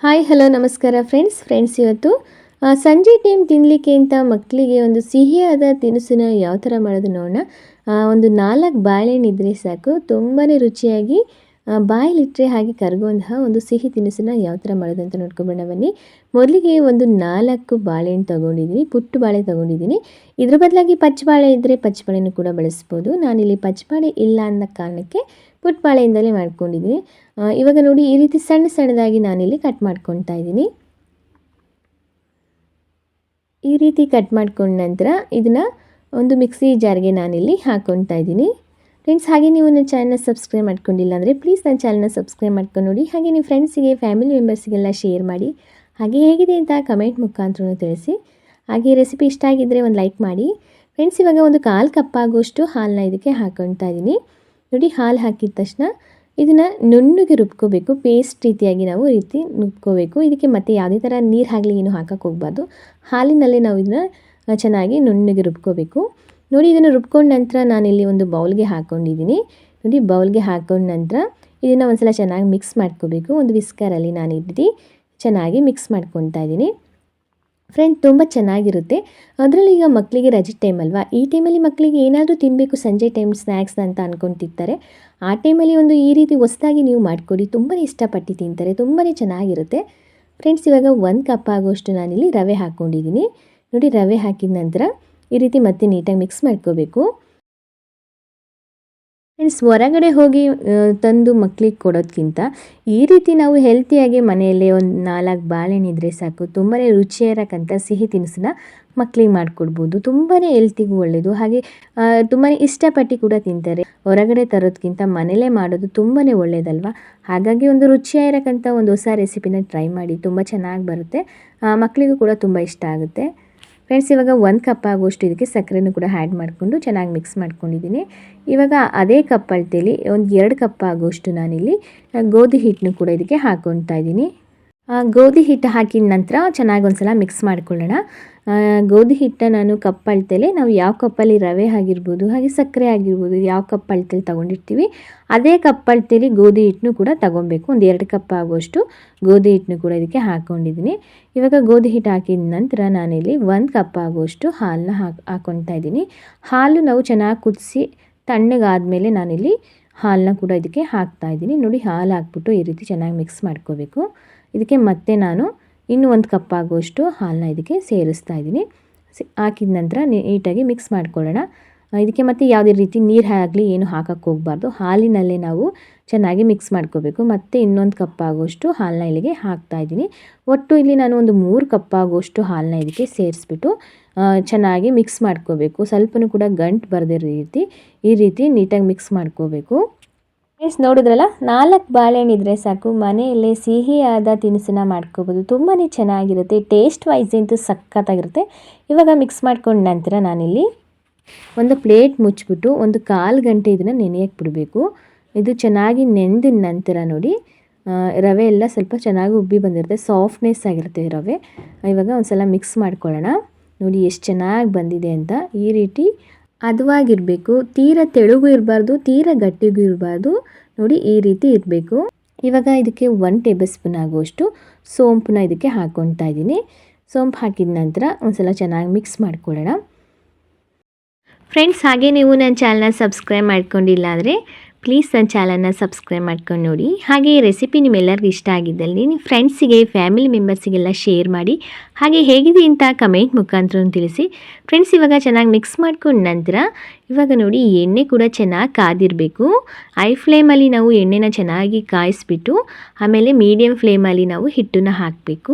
Hi hello ನಮಸ್ಕಾರ friends ಇವತ್ತು ಸಂಜೆ ಟೈಮ್ ತಿನ್ನಲಿಕ್ಕೆ ಅಂತ ಮಕ್ಕಳಿಗೆ ಒಂದು ಸಿಹಿಯಾದ ತಿನಿಸನ್ನ ಯಾವ ಥರ ಮಾಡೋದು ನೋಡೋಣ. ಒಂದು 4 ಬಾಳೆಹಣ್ಣು ಇದ್ದರೆ ಸಾಕು, ತುಂಬಾ ರುಚಿಯಾಗಿ ಬಾಯಲ್ಲಿಟ್ಟರೆ ಹಾಗೆ ಕರಗುವಂತಹ ಒಂದು ಸಿಹಿ ತಿನಿಸನ್ನ ಯಾವ ಥರ ಮಾಡೋದು ಅಂತ ನೋಡ್ಕೊಂಬರೋಣ ಬನ್ನಿ. ಮೊದಲಿಗೆ ಒಂದು 4 ಬಾಳೆಹಣ್ಣು ತೊಗೊಂಡಿದ್ದೀನಿ, ಪುಟ್ಟು ಬಾಳೆ ತೊಗೊಂಡಿದ್ದೀನಿ. ಇದ್ರ ಬದಲಾಗಿ ಪಚ್ಚಬಾಳೆ ಇದ್ದರೆ ಪಚ್ಚಬಾಳೆನೂ ಕೂಡ ಬಳಸ್ಬೋದು. ನಾನಿಲ್ಲಿ ಪಚ್ಚಬಾಳೆ ಇಲ್ಲ ಅನ್ನೋ ಕಾರಣಕ್ಕೆ ಪುಟ್ಟ ಬಾಳೆಯಿಂದಲೇ ಮಾಡ್ಕೊಂಡಿದ್ದೀನಿ. ಇವಾಗ ನೋಡಿ ಈ ರೀತಿ ಸಣ್ಣ ಸಣ್ಣದಾಗಿ ನಾನಿಲ್ಲಿ ಕಟ್ ಮಾಡ್ಕೊತಾ ಇದ್ದೀನಿ. ಈ ರೀತಿ ಕಟ್ ಮಾಡ್ಕೊಂಡ ನಂತರ ಇದನ್ನು ಒಂದು ಮಿಕ್ಸಿ ಜಾರ್ಗೆ ನಾನಿಲ್ಲಿ ಹಾಕ್ಕೊತಾ ಇದ್ದೀನಿ. ಫ್ರೆಂಡ್ಸ್, ಹಾಗೆ ನೀವು ನನ್ನ ಚಾನಲ್ನ ಸಬ್ಸ್ಕ್ರೈಬ್ ಮಾಡ್ಕೊಂಡಿಲ್ಲ ಅಂದರೆ ಪ್ಲೀಸ್ ನನ್ನ ಚಾನಲ್ನ ಸಬ್ಸ್ಕ್ರೈಬ್ ಮಾಡ್ಕೊಂಡು ನೋಡಿ. ಹಾಗೆ ನೀವು ಫ್ರೆಂಡ್ಸಿಗೆ ಫ್ಯಾಮಿಲಿ ಮೆಂಬರ್ಸಿಗೆಲ್ಲ ಶೇರ್ ಮಾಡಿ. ಹಾಗೆ ಹೇಗಿದೆ ಅಂತ ಕಮೆಂಟ್ ಮುಖಾಂತರ ತಿಳಿಸಿ. ಹಾಗೆ ರೆಸಿಪಿ ಇಷ್ಟ ಆಗಿದ್ದರೆ ಒಂದು ಲೈಕ್ ಮಾಡಿ. ಫ್ರೆಂಡ್ಸ್, ಇವಾಗ ಒಂದು 1/4 ಕಪ್ ಆಗುವಷ್ಟು ಹಾಲನ್ನ ಇದಕ್ಕೆ ಹಾಕ್ಕೊತಾ ಇದ್ದೀನಿ. ನೋಡಿ, ಹಾಲು ಹಾಕಿದ ತಕ್ಷಣ ಇದನ್ನು ನುಣ್ಣಗೆ ರುಬ್ಕೋಬೇಕು. ಪೇಸ್ಟ್ ರೀತಿಯಾಗಿ ನಾವು ಈ ರೀತಿ ರುಬ್ಕೋಬೇಕು. ಇದಕ್ಕೆ ಮತ್ತೆ ಯಾವುದೇ ಥರ ನೀರು ಆಗಲಿ ಏನು ಹಾಕಕ್ಕೆ ಹೋಗಬಾರ್ದು. ಹಾಲಿನಲ್ಲೇ ನಾವು ಇದನ್ನು ಚೆನ್ನಾಗಿ ನುಣ್ಣಗೆ ರುಬ್ಕೋಬೇಕು. ನೋಡಿ, ಇದನ್ನು ರುಬ್ಕೊಂಡ ನಂತರ ನಾನಿಲ್ಲಿ ಒಂದು ಬೌಲ್ಗೆ ಹಾಕ್ಕೊಂಡಿದ್ದೀನಿ. ನೋಡಿ, ಬೌಲ್ಗೆ ಹಾಕ್ಕೊಂಡ ನಂತರ ಇದನ್ನು ಒಂದು ಸಲ ಚೆನ್ನಾಗಿ ಮಿಕ್ಸ್ ಮಾಡ್ಕೋಬೇಕು. ಒಂದು ವಿಸ್ಕರಲ್ಲಿ ನಾನು ಇಲ್ಲಿ ಚೆನ್ನಾಗಿ ಮಿಕ್ಸ್ ಮಾಡ್ಕೊತಾ ಇದ್ದೀನಿ. ಫ್ರೆಂಡ್, ತುಂಬ ಚೆನ್ನಾಗಿರುತ್ತೆ. ಅದರಲ್ಲಿ ಈಗ ಮಕ್ಕಳಿಗೆ ರಜೆ ಟೈಮ್ ಅಲ್ವಾ, ಈ ಟೈಮಲ್ಲಿ ಮಕ್ಕಳಿಗೆ ಏನಾದರೂ ತಿನ್ನಬೇಕು ಸಂಜೆ ಟೈಮ್ ಸ್ನ್ಯಾಕ್ಸ್ ಅಂತ ಅಂದ್ಕೊತಿರ್ತಾರೆ. ಆ ಟೈಮಲ್ಲಿ ಒಂದು ಈ ರೀತಿ ಹೊಸದಾಗಿ ನೀವು ಮಾಡಿಕೊಡಿ, ತುಂಬಾ ಇಷ್ಟಪಟ್ಟು ತಿಂತಾರೆ, ತುಂಬಾ ಚೆನ್ನಾಗಿರುತ್ತೆ. ಫ್ರೆಂಡ್ಸ್, ಇವಾಗ 1 ಕಪ್ ಆಗುವಷ್ಟು ನಾನಿಲ್ಲಿ ರವೆ ಹಾಕ್ಕೊಂಡಿದ್ದೀನಿ. ನೋಡಿ, ರವೆ ಹಾಕಿದ ನಂತರ ಈ ರೀತಿ ಮತ್ತೆ ನೀಟಾಗಿ ಮಿಕ್ಸ್ ಮಾಡ್ಕೋಬೇಕು. ಫ್ರೆಂಡ್ಸ್, ಹೊರಗಡೆ ಹೋಗಿ ತಂದು ಮಕ್ಕಳಿಗೆ ಕೊಡೋದಕ್ಕಿಂತ ಈ ರೀತಿ ನಾವು ಹೆಲ್ತಿಯಾಗಿ ಮನೆಯಲ್ಲೇ ಒಂದು 4 ಬಾಳೆಹಣ್ಣು ಇದ್ದರೆ ಸಾಕು, ತುಂಬಾ ರುಚಿಯಾಗಿರಕ್ಕಂಥ ಸಿಹಿ ತಿನಿಸನ್ನ ಮಕ್ಕಳಿಗೆ ಮಾಡಿಕೊಡ್ಬೋದು. ತುಂಬಾ ಹೆಲ್ತಿಗೂ ಒಳ್ಳೆಯದು, ಹಾಗೆ ತುಂಬಾ ಇಷ್ಟಪಟ್ಟು ಕೂಡ ತಿಂತಾರೆ. ಹೊರಗಡೆ ತರೋದಕ್ಕಿಂತ ಮನೆಯಲ್ಲೇ ಮಾಡೋದು ತುಂಬಾ ಒಳ್ಳೆಯದಲ್ವ. ಹಾಗಾಗಿ ಒಂದು ರುಚಿಯಾಗಿರಕ್ಕಂಥ ಒಂದು ಹೊಸ ರೆಸಿಪಿನ ಟ್ರೈ ಮಾಡಿ, ತುಂಬ ಚೆನ್ನಾಗಿ ಬರುತ್ತೆ. ಮಕ್ಕಳಿಗೂ ಕೂಡ ತುಂಬ ಇಷ್ಟ ಆಗುತ್ತೆ. ಫ್ರೆಂಡ್ಸ್, ಇವಾಗ 1 ಕಪ್ ಆಗುವಷ್ಟು ಇದಕ್ಕೆ ಸಕ್ಕರೆನೂ ಕೂಡ ಆ್ಯಡ್ ಮಾಡಿಕೊಂಡು ಚೆನ್ನಾಗಿ ಮಿಕ್ಸ್ ಮಾಡ್ಕೊಂಡಿದ್ದೀನಿ. ಇವಾಗ ಅದೇ ಕಪ್ ಅಳತೆಯಲ್ಲಿ ಒಂದು 2 ಕಪ್ ಆಗುವಷ್ಟು ನಾನಿಲ್ಲಿ ಗೋಧಿ ಹಿಟ್ಟನ್ನು ಕೂಡ ಇದಕ್ಕೆ ಹಾಕ್ಕೊತಾ ಇದ್ದೀನಿ. ಗೋಧಿ ಹಿಟ್ಟು ಹಾಕಿದ ನಂತರ ಚೆನ್ನಾಗಿ ಒಂದು ಸಲ ಮಿಕ್ಸ್ ಮಾಡ್ಕೊಳ್ಳೋಣ. ಗೋಧಿ ಹಿಟ್ಟನ್ನು ನಾನು ಕಪ್ ಅಳತೆಯಲ್ಲಿ ನಾವು ಯಾವ ಕಪ್ಪಲ್ಲಿ ರವೆ ಆಗಿರ್ಬೋದು, ಹಾಗೆ ಸಕ್ಕರೆ ಆಗಿರ್ಬೋದು, ಯಾವ ಕಪ್ ಅಳತೆಯಲ್ಲಿ ತೊಗೊಂಡಿರ್ತೀವಿ ಅದೇ ಕಪ್ ಅಳತೆಯಲ್ಲಿ ಗೋಧಿ ಹಿಟ್ಟನ್ನು ಕೂಡ ತೊಗೊಬೇಕು. ಒಂದು 2 ಕಪ್ ಆಗುವಷ್ಟು ಗೋಧಿ ಹಿಟ್ಟನ್ನು ಕೂಡ ಇದಕ್ಕೆ ಹಾಕ್ಕೊಂಡಿದ್ದೀನಿ. ಇವಾಗ ಗೋಧಿ ಹಿಟ್ಟು ಹಾಕಿದ ನಂತರ ನಾನಿಲ್ಲಿ 1 ಕಪ್ ಆಗುವಷ್ಟು ಹಾಲನ್ನ ಹಾಕ್ಕೊತಾ ಇದ್ದೀನಿ. ಹಾಲು ನಾವು ಚೆನ್ನಾಗಿ ಕುದಿಸಿ ತಣ್ಣಗಾದಮೇಲೆ ನಾನಿಲ್ಲಿ ಹಾಲನ್ನ ಕೂಡ ಇದಕ್ಕೆ ಹಾಕ್ತಾ ಇದ್ದೀನಿ. ನೋಡಿ, ಹಾಲು ಹಾಕ್ಬಿಟ್ಟು ಈ ರೀತಿ ಚೆನ್ನಾಗಿ ಮಿಕ್ಸ್ ಮಾಡ್ಕೋಬೇಕು. ಇದಕ್ಕೆ ಮತ್ತೆ ನಾನು ಇನ್ನೂ 1 ಕಪ್ ಆಗುವಷ್ಟು ಹಾಲನ್ನ ಇದಕ್ಕೆ ಸೇರಿಸ್ತಾ ಇದ್ದೀನಿ. ಹಾಕಿದ ನಂತರ ನೀಟಾಗಿ ಮಿಕ್ಸ್ ಮಾಡ್ಕೊಳ್ಳೋಣ. ಇದಕ್ಕೆ ಮತ್ತೆ ಯಾವುದೇ ರೀತಿ ನೀರು ಆಗಲಿ ಏನು ಹಾಕಕ್ಕೆ ಹೋಗಬಾರ್ದು. ಹಾಲಿನಲ್ಲೇ ನಾವು ಚೆನ್ನಾಗಿ ಮಿಕ್ಸ್ ಮಾಡ್ಕೋಬೇಕು. ಮತ್ತು ಇನ್ನೊಂದು ಕಪ್ ಆಗುವಷ್ಟು ಹಾಲನ್ನ ಇಲ್ಲಿಗೆ ಹಾಕ್ತಾ ಇದ್ದೀನಿ. ಒಟ್ಟು ಇಲ್ಲಿ ನಾನು ಒಂದು 3 ಕಪ್ ಆಗುವಷ್ಟು ಹಾಲನ್ನ ಇದಕ್ಕೆ ಸೇರಿಸ್ಬಿಟ್ಟು ಚೆನ್ನಾಗಿ ಮಿಕ್ಸ್ ಮಾಡ್ಕೋಬೇಕು. ಸ್ವಲ್ಪನೂ ಕೂಡ ಗಂಟು ಬರದಿರೋ ರೀತಿ ಈ ರೀತಿ ನೀಟಾಗಿ ಮಿಕ್ಸ್ ಮಾಡ್ಕೋಬೇಕು. ಫ್ರೆಂಡ್ಸ್, ನೋಡಿದ್ರಲ್ಲ, 4 ಬಾಳೆಹಣ್ಣು ಇದ್ದರೆ ಸಾಕು, ಮನೆಯಲ್ಲೇ ಸಿಹಿಯಾದ ತಿನಿಸನ್ನ ಮಾಡ್ಕೋಬೋದು. ತುಂಬಾ ಚೆನ್ನಾಗಿರುತ್ತೆ. ಟೇಸ್ಟ್ ವೈಸ್ ಅಂತೂ ಸಖತ್ತಾಗಿರುತ್ತೆ. ಇವಾಗ ಮಿಕ್ಸ್ ಮಾಡ್ಕೊಂಡ ನಂತರ ನಾನಿಲ್ಲಿ ಒಂದು ಪ್ಲೇಟ್ ಮುಚ್ಚಿಬಿಟ್ಟು ಒಂದು 1/4 ಗಂಟೆ ಇದನ್ನು ನೆನೆಯಕ್ಕೆ ಬಿಡಬೇಕು. ಇದು ಚೆನ್ನಾಗಿ ನೆಂದ ನಂತರ ನೋಡಿ, ರವೆ ಎಲ್ಲ ಸ್ವಲ್ಪ ಚೆನ್ನಾಗಿ ಉಬ್ಬಿ ಬಂದಿರುತ್ತೆ, ಸಾಫ್ಟ್ನೆಸ್ ಆಗಿರುತ್ತೆ ರವೆ. ಇವಾಗ ಒಂದು ಸಲ ಮಿಕ್ಸ್ ಮಾಡ್ಕೊಳ್ಳೋಣ. ನೋಡಿ ಎಷ್ಟು ಚೆನ್ನಾಗಿ ಬಂದಿದೆ ಅಂತ. ಈ ರೀತಿ ಹದವಾಗಿರಬೇಕು, ತೀರ ತೆಳುಗೂ ಇರಬಾರ್ದು, ತೀರ ಗಟ್ಟಿಗೂ ಇರಬಾರ್ದು. ನೋಡಿ, ಈ ರೀತಿ ಇರಬೇಕು. ಇವಾಗ ಇದಕ್ಕೆ 1 ಟೇಬಲ್ ಸ್ಪೂನ್ ಆಗುವಷ್ಟು ಸೋಂಪನ್ನ ಇದಕ್ಕೆ ಹಾಕ್ಕೊತಾ ಇದ್ದೀನಿ. ಸೋಂಪು ಹಾಕಿದ ನಂತರ ಒಂದು ಸಲ ಚೆನ್ನಾಗಿ ಮಿಕ್ಸ್ ಮಾಡ್ಕೊಳ್ಳೋಣ. ಫ್ರೆಂಡ್ಸ್, ಹಾಗೆ ನೀವು ನನ್ನ ಚಾನಲ್ನ ಸಬ್ಸ್ಕ್ರೈಬ್ ಮಾಡ್ಕೊಂಡಿಲ್ಲ ಅಂದರೆ ಪ್ಲೀಸ್ ನನ್ನ ಚಾನಲ್ನ ಸಬ್ಸ್ಕ್ರೈಬ್ ಮಾಡ್ಕೊಂಡು ನೋಡಿ. ಹಾಗೆ ಈ ರೆಸಿಪಿ ನಿಮ್ಮೆಲ್ಲರಿಗೂ ಇಷ್ಟ ಆಗಿದ್ದಲ್ಲಿ ನಿಮ್ಮ ಫ್ರೆಂಡ್ಸಿಗೆ ಫ್ಯಾಮಿಲಿ ಮೆಂಬರ್ಸಿಗೆಲ್ಲ ಶೇರ್ ಮಾಡಿ. ಹಾಗೆ ಹೇಗಿದೆ ಅಂತ ಕಮೆಂಟ್ ಮುಖಾಂತರ ತಿಳಿಸಿ. ಫ್ರೆಂಡ್ಸ್, ಇವಾಗ ಚೆನ್ನಾಗಿ ಮಿಕ್ಸ್ ಮಾಡ್ಕೊಂಡ ನಂತರ ಇವಾಗ ನೋಡಿ, ಎಣ್ಣೆ ಕೂಡ ಚೆನ್ನಾಗಿ ಕಾದಿರಬೇಕು. ಐ ಫ್ಲೇಮಲ್ಲಿ ನಾವು ಎಣ್ಣೆನ ಚೆನ್ನಾಗಿ ಕಾಯಿಸ್ಬಿಟ್ಟು ಆಮೇಲೆ ಮೀಡಿಯಮ್ ಫ್ಲೇಮಲ್ಲಿ ನಾವು ಹಿಟ್ಟನ್ನು ಹಾಕಬೇಕು.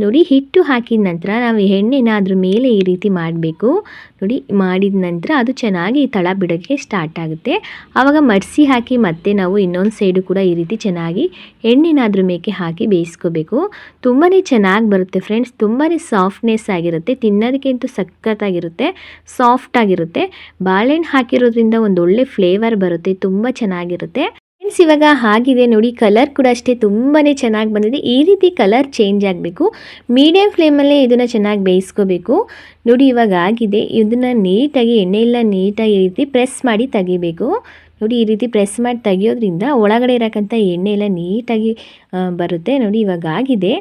ನೋಡಿ, ಹಿಟ್ಟು ಹಾಕಿದ ನಂತರ ನಾವು ಎಣ್ಣೆನ ಅದ್ರ ಮೇಲೆ ಈ ರೀತಿ ಮಾಡಬೇಕು. ನೋಡಿ, ಮಾಡಿದ ನಂತರ ಅದು ಚೆನ್ನಾಗಿ ತಳ ಬಿಡೋಕ್ಕೆ ಸ್ಟಾರ್ಟ್ ಆಗುತ್ತೆ. ಆವಾಗ ಮಡಿಸಿ ಹಾಕಿ ಮತ್ತೆ ನಾವು ಇನ್ನೊಂದು ಸೈಡು ಕೂಡ ಈ ರೀತಿ ಚೆನ್ನಾಗಿ ಎಣ್ಣೆನ ಅದ್ರ ಮೇಲೆ ಹಾಕಿ ಬೇಯಿಸ್ಕೋಬೇಕು. ತುಂಬಾ ಚೆನ್ನಾಗಿ ಬರುತ್ತೆ ಫ್ರೆಂಡ್ಸ್. ತುಂಬಾ ಸಾಫ್ಟ್ನೆಸ್ ಆಗಿರುತ್ತೆ, ತಿನ್ನೋದಕ್ಕಂತೂ ಸಖತ್ತಾಗಿರುತ್ತೆ, ಸಾಫ್ಟ್ ಆಗಿರುತ್ತೆ. ಬಾಳೆಹಣ್ಣು ಹಾಕಿರೋದ್ರಿಂದ ಒಂದು ಒಳ್ಳೆ ಫ್ಲೇವರ್ ಬರುತ್ತೆ, ತುಂಬ ಚೆನ್ನಾಗಿರುತ್ತೆ. ಫ್ರೆಂಡ್ಸ್, ಇವಾಗ ಆಗಿದೆ ನೋಡಿ, ಕಲರ್ ಕೂಡ ಅಷ್ಟೇ ತುಂಬಾ ಚೆನ್ನಾಗಿ ಬಂದಿದೆ. ಈ ರೀತಿ ಕಲರ್ ಚೇಂಜ್ ಆಗಬೇಕು. ಮೀಡಿಯಮ್ ಫ್ಲೇಮಲ್ಲೇ ಇದನ್ನು ಚೆನ್ನಾಗಿ ಬೇಯಿಸ್ಕೋಬೇಕು. ನೋಡಿ, ಇವಾಗ ಆಗಿದೆ. ಇದನ್ನು ನೀಟಾಗಿ ಎಣ್ಣೆಯೆಲ್ಲ ನೀಟಾಗಿ ಈ ರೀತಿ ಪ್ರೆಸ್ ಮಾಡಿ ತೆಗಿಬೇಕು. ನೋಡಿ ಈ ರೀತಿ ಪ್ರೆಸ್ ಮಾಡಿ ತೆಗಿಯೋದ್ರಿಂದ ಒಳಗಡೆ ಇರೋಕ್ಕಂಥ ಎಣ್ಣೆ ಎಲ್ಲ ನೀಟಾಗಿ ಬರುತ್ತೆ. ನೋಡಿ ಇವಾಗ ಆಗಿದೆ,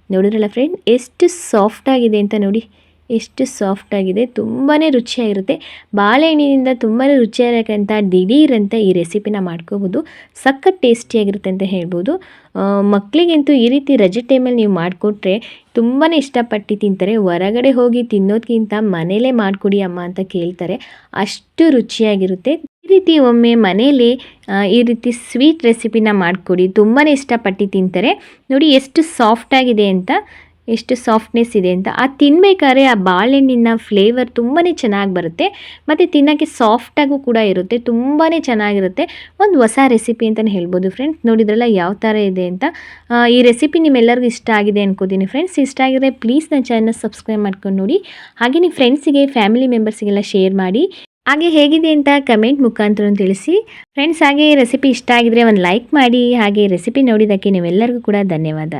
ನೋಡಿದ್ರಲ್ಲ ಫ್ರೆಂಡ್ ಎಷ್ಟು ಸಾಫ್ಟಾಗಿದೆ ಅಂತ. ನೋಡಿ ಎಷ್ಟು ಸಾಫ್ಟಾಗಿದೆ, ತುಂಬಾ ರುಚಿಯಾಗಿರುತ್ತೆ. ಬಾಳೆಹಣ್ಣಿನಿಂದ ತುಂಬಾ ರುಚಿಯಾಗಿರತಕ್ಕಂಥ ದಿಢೀರಂತ ಈ ರೆಸಿಪಿನ ಮಾಡ್ಕೋಬೋದು. ಸಖತ್ ಟೇಸ್ಟಿಯಾಗಿರುತ್ತೆ ಅಂತ ಹೇಳ್ಬೋದು. ಮಕ್ಕಳಿಗಂತೂ ಈ ರೀತಿ ರಜೆ ಟೈಮಲ್ಲಿ ನೀವು ಮಾಡಿಕೊಟ್ರೆ ತುಂಬಾ ಇಷ್ಟಪಟ್ಟು ತಿಂತಾರೆ. ಹೊರಗಡೆ ಹೋಗಿ ತಿನ್ನೋದಕ್ಕಿಂತ ಮನೇಲೇ ಮಾಡಿಕೊಡಿ ಅಮ್ಮ ಅಂತ ಕೇಳ್ತಾರೆ, ಅಷ್ಟು ರುಚಿಯಾಗಿರುತ್ತೆ. ಈ ರೀತಿ ಒಮ್ಮೆ ಮನೇಲಿ ಈ ರೀತಿ ಸ್ವೀಟ್ ರೆಸಿಪಿನ ಮಾಡಿಕೊಡಿ, ತುಂಬಾ ಇಷ್ಟಪಟ್ಟು ತಿಂತಾರೆ. ನೋಡಿ ಎಷ್ಟು ಸಾಫ್ಟಾಗಿದೆ ಅಂತ, ಎಷ್ಟು ಸಾಫ್ಟ್ನೆಸ್ ಇದೆ ಅಂತ. ತಿನ್ನಬೇಕಾದ್ರೆ ಆ ಬಾಳೆಹಣ್ಣಿನ ಫ್ಲೇವರ್ ತುಂಬಾ ಚೆನ್ನಾಗಿ ಬರುತ್ತೆ ಮತ್ತು ತಿನ್ನೋಕ್ಕೆ ಸಾಫ್ಟಾಗೂ ಕೂಡ ಇರುತ್ತೆ, ತುಂಬಾ ಚೆನ್ನಾಗಿರುತ್ತೆ. ಒಂದು ಹೊಸ ರೆಸಿಪಿ ಅಂತಲೇ ಹೇಳ್ಬೋದು ಫ್ರೆಂಡ್ಸ್. ನೋಡಿದ್ರಲ್ಲ ಯಾವ ಥರ ಇದೆ ಅಂತ. ಈ ರೆಸಿಪಿ ನಿಮ್ಮೆಲ್ಲರಿಗೂ ಇಷ್ಟ ಆಗಿದೆ ಅನ್ಕೋತೀನಿ ಫ್ರೆಂಡ್ಸ್. ಇಷ್ಟ ಆಗಿದ್ರೆ ಪ್ಲೀಸ್ ನನ್ನ ಚಾನಲ್ನ ಸಬ್ಸ್ಕ್ರೈಬ್ ಮಾಡ್ಕೊಂಡು ನೋಡಿ. ಹಾಗೆ ನಿಮ್ಮ ಫ್ರೆಂಡ್ಸಿಗೆ, ಫ್ಯಾಮಿಲಿ ಮೆಂಬರ್ಸಿಗೆಲ್ಲ ಶೇರ್ ಮಾಡಿ. ಹಾಗೆ ಹೇಗಿದೆ ಅಂತ ಕಮೆಂಟ್ ಮುಖಾಂತರ ತಿಳಿಸಿ ಫ್ರೆಂಡ್ಸ್. ಹಾಗೆ ರೆಸಿಪಿ ಇಷ್ಟ ಆಗಿದ್ರೆ ಒಂದು ಲೈಕ್ ಮಾಡಿ. ಹಾಗೆ ರೆಸಿಪಿ ನೋಡಿದ್ದಕ್ಕೆ ನೀವೆಲ್ಲರಿಗೂ ಕೂಡ ಧನ್ಯವಾದ.